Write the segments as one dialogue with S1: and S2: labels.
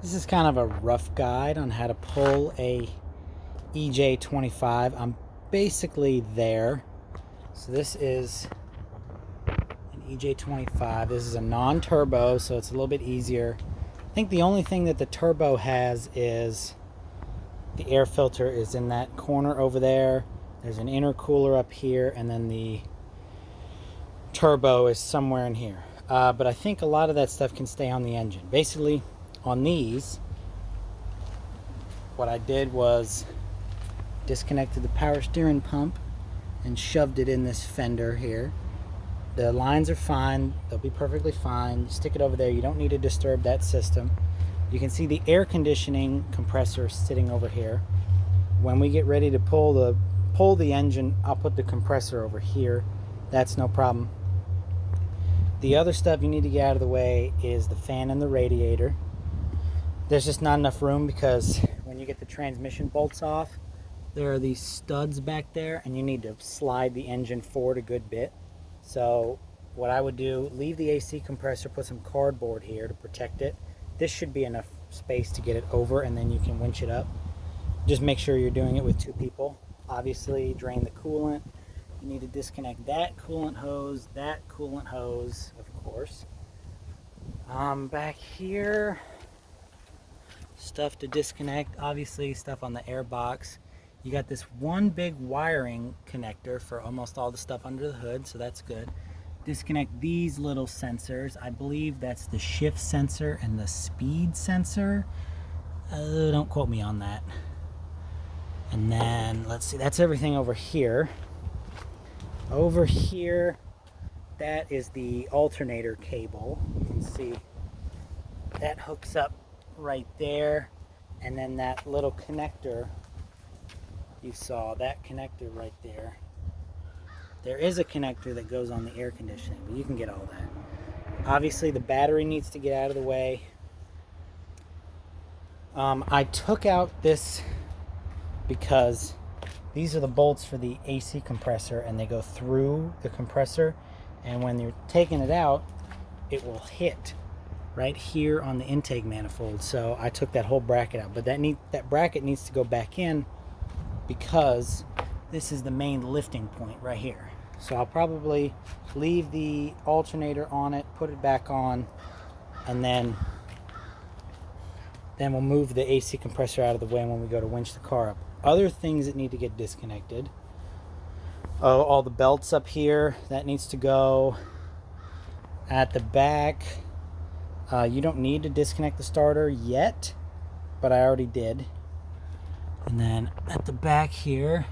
S1: This is kind of a rough guide on how to pull a EJ25. I'm basically there. So this is an EJ25. This is a non-turbo, so it's a little bit easier. I think the only thing that the turbo has is the air filter is in that corner over there. There's an intercooler up here, and then the turbo is somewhere in here. But I think a lot of that stuff can stay on the engine. Basically, on these, what I did was disconnected the power steering pump and shoved it in this fender here. The lines are fine, they'll be perfectly fine. You stick it over there, you don't need to disturb that system. You can see the air conditioning compressor sitting over here. When we get ready to pull the engine, I'll put the compressor over here. That's no problem. The other stuff you need to get out of the way is the fan and the radiator. There's just not enough room because when you get the transmission bolts off, there are these studs back there and you need to slide the engine forward a good bit. So what I would do, leave the AC compressor, put some cardboard here to protect it. This should be enough space to get it over, and then you can winch it up. Just make sure you're doing it with 2 people. Obviously, drain the coolant. You need to disconnect that coolant hose, of course. Back here, stuff to disconnect. Obviously, stuff on the air box. You got this one big wiring connector for almost all the stuff under the hood, so that's good. Disconnect these little sensors. I believe that's the shift sensor and the speed sensor. Don't quote me on that. And then, let's see, that's everything over here. Over here, that is the alternator cable. You can see that hooks up right there. And then that little connector, you saw that connector right there. There is a connector that goes on the air conditioning, but you can get all that. Obviously, the battery needs to get out of the way. I took out this because these are the bolts for the AC compressor, and they go through the compressor, and when you're taking it out, it will hit right here on the intake manifold. So I took that whole bracket out, but that bracket needs to go back in because this is the main lifting point right here. So I'll probably leave the alternator on it, put it back on, and then we'll move the AC compressor out of the way when we go to winch the car up. Other things that need to get disconnected. Oh, all the belts up here, that needs to go. At the back, you don't need to disconnect the starter yet, but I already did. And then at the back here,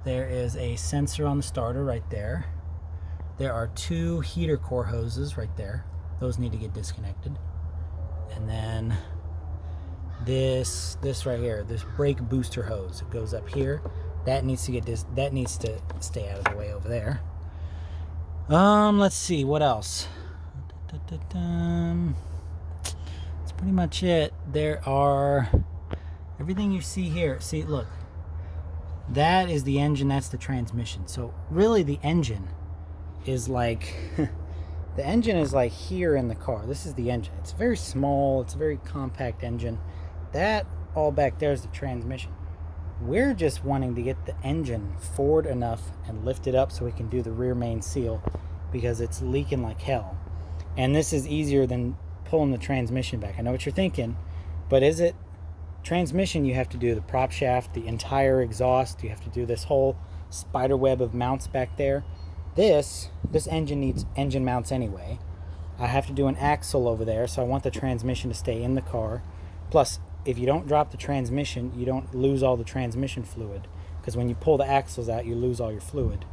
S1: there is a sensor on the starter right there. There are 2 heater core hoses right there. Those need to get disconnected. And then this right here, this brake booster hose, it goes up here. That needs to stay out of the way over there. Let's see what else. That's pretty much it. There are everything you see here. See, look. That is the engine, that's the transmission. So really the engine is like the engine is like here in the car. This is the engine. It's very small, it's a very compact engine. That all back there is the transmission. We're just wanting to get the engine forward enough and lift it up so we can do the rear main seal because it's leaking like hell. And this is easier than pulling the transmission back. I know what you're thinking, but is it? Transmission, you have to do the prop shaft, the entire exhaust. You have to do this whole spider web of mounts back there. This engine needs engine mounts anyway. I have to do an axle over there, so I want the transmission to stay in the car. Plus, if you don't drop the transmission, you don't lose all the transmission fluid, because when you pull the axles out, you lose all your fluid.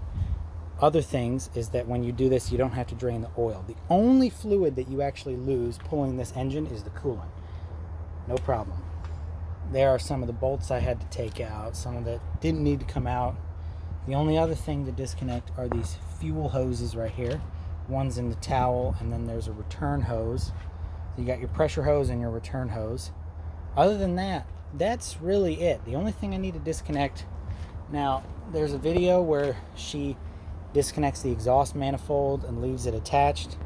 S1: Other things is that when you do this, you don't have to drain the oil. The only fluid that you actually lose pulling this engine is the coolant. No problem. There are some of the bolts I had to take out, some of that didn't need to come out. The only other thing to disconnect are these fuel hoses right here. One's in the towel, and then there's a return hose. So you got your pressure hose and your return hose. Other than that, that's really it. The only thing I need to disconnect. Now, there's a video where she disconnects the exhaust manifold and leaves it attached.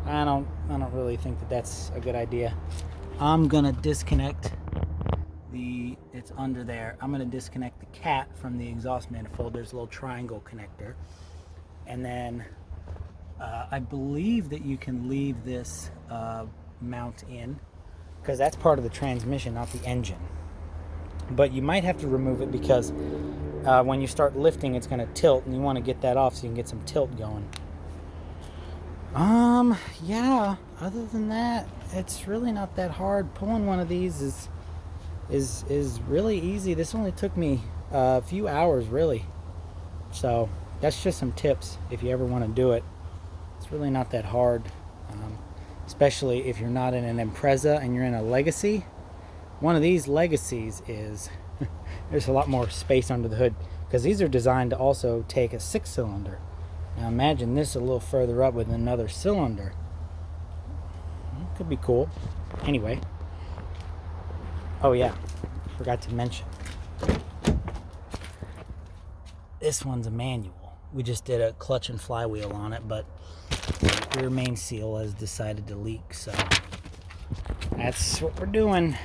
S1: I don't really think that that's a good idea. I'm gonna disconnect it's under there. I'm gonna disconnect the cat from the exhaust manifold. There's a little triangle connector. And then I believe that you can leave this mount in, because that's part of the transmission, not the engine. But you might have to remove it because when you start lifting, it's gonna tilt, and you wanna get that off so you can get some tilt going. Yeah, other than that, it's really not that hard. Pulling one of these is really easy. This only took me a few hours, really. So that's just some tips if you ever want to do it. It's really not that hard, especially if you're not in an Impreza and you're in a Legacy. One of these Legacies is there's a lot more space under the hood, because these are designed to also take a 6-cylinder. Now imagine this a little further up with another cylinder. Could be cool. Anyway. Oh yeah, forgot to mention. This one's a manual. We just did a clutch and flywheel on it, but the rear main seal has decided to leak, so that's what we're doing.